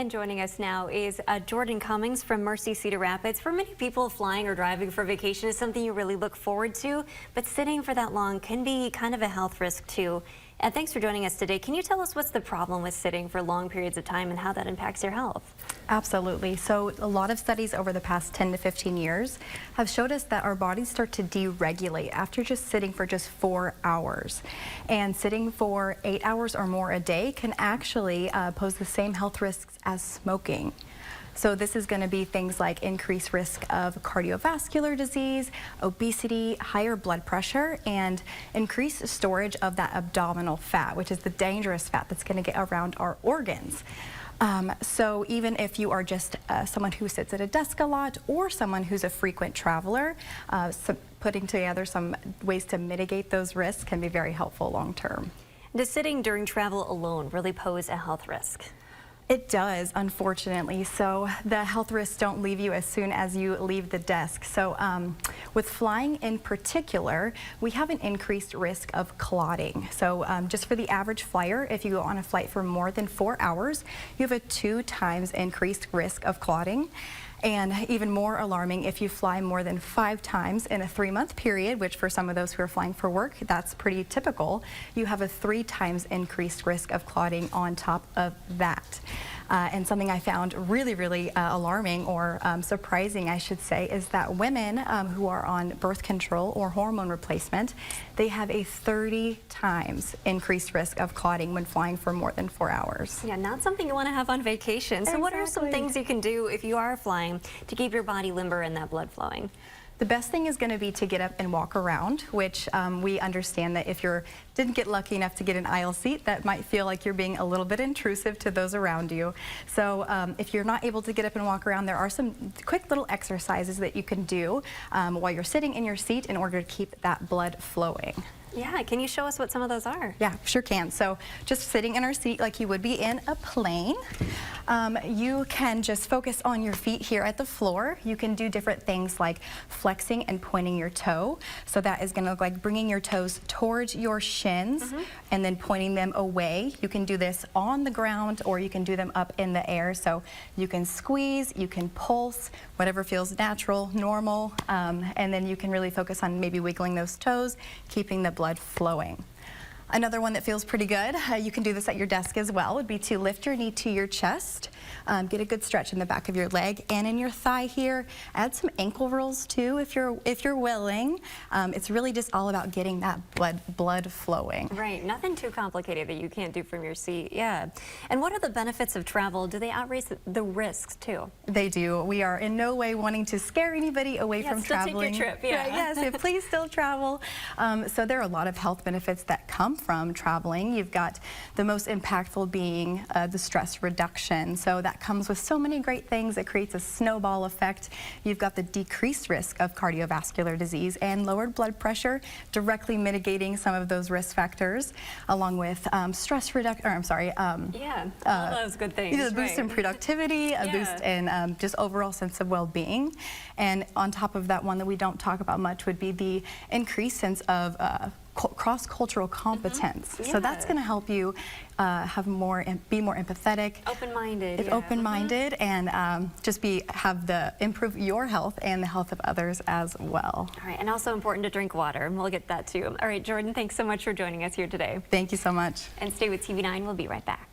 And joining us now is Jordan Cummings from Mercy Cedar Rapids. For many people, flying or driving for vacation is something you really look forward to, but sitting for that long can be kind of a health risk too. And thanks for joining us today. Can you tell us what's the problem with sitting for long periods of time and how that impacts your health? Absolutely. So a lot of studies over the past 10 to 15 years have showed us that our bodies start to deregulate after just sitting for just 4 hours. And sitting for 8 hours or more a day can actually pose the same health risks as smoking. So this is going to be things like increased risk of cardiovascular disease, obesity, higher blood pressure, and increased storage of that abdominal fat, which is the dangerous fat that's going to get around our organs. So even if you are just someone who sits at a desk a lot or someone who's a frequent traveler, putting together some ways to mitigate those risks can be very helpful long term. Does sitting during travel alone really pose a health risk? It does, unfortunately. So the health risks don't leave you as soon as you leave the desk. So with flying in particular, we have an increased risk of clotting. So just for the average flyer, if you go on a flight for more than 4 hours, you have a 2 times increased risk of clotting. And even more alarming, if you fly more than 5 times in a 3-month period, which for some of those who are flying for work, that's pretty typical, you have a 3 times increased risk of clotting on top of that. And something I found really alarming or surprising, I should say, is that women who are on birth control or hormone replacement, they have a 30 times increased risk of clotting when flying for more than 4 hours. Yeah, not something you want to have on vacation. So Exactly. What are some things you can do if you are flying to keep your body limber and that blood flowing? The best thing is going to be to get up and walk around, which we understand that if you didn't get lucky enough to get an aisle seat, that might feel like you're being a little bit intrusive to those around you. So if you're not able to get up and walk around, there are some quick little exercises that you can do while you're sitting in your seat in order to keep that blood flowing. Yeah, can you show us what some of those are? Yeah, sure can. So just sitting in our seat like you would be in a plane. You can just focus on your feet here at the floor. You can do different things like flexing and pointing your toe. So that is going to look like bringing your toes towards your shins and then pointing them away. You can do this on the ground or you can do them up in the air. So you can squeeze, you can pulse, whatever feels natural, normal, and then you can really focus on maybe wiggling those toes, keeping the blood flowing. Another one that feels pretty good, you can do this at your desk as well, would be to lift your knee to your chest, get a good stretch in the back of your leg and in your thigh here. Add some ankle rolls too if you're willing. It's really just all about getting that blood flowing. Right, nothing too complicated that you can't do from your seat. Yeah. And what are the benefits of travel? Do they outweigh the risks too? They do. We are in no way wanting to scare anybody away from traveling. Still take your trip, yeah. Right, yes, please still travel. So there are a lot of health benefits that come from traveling. You've got the most impactful being the stress reduction. So that comes with so many great things. It creates a snowball effect. You've got the decreased risk of cardiovascular disease and lowered blood pressure, directly mitigating some of those risk factors, along with stress reduction, all those good things. A boost in productivity, a boost in just overall sense of well-being. And on top of that, one that we don't talk about much would be the increased sense of cross-cultural competence. Yeah. So that's going to help you be more empathetic, open-minded, and just improve your health and the health of others as well. All right, and also important to drink water. We'll get that too. All right, Jordan, thanks so much for joining us here today. Thank you so much. And stay with TV9. We'll be right back.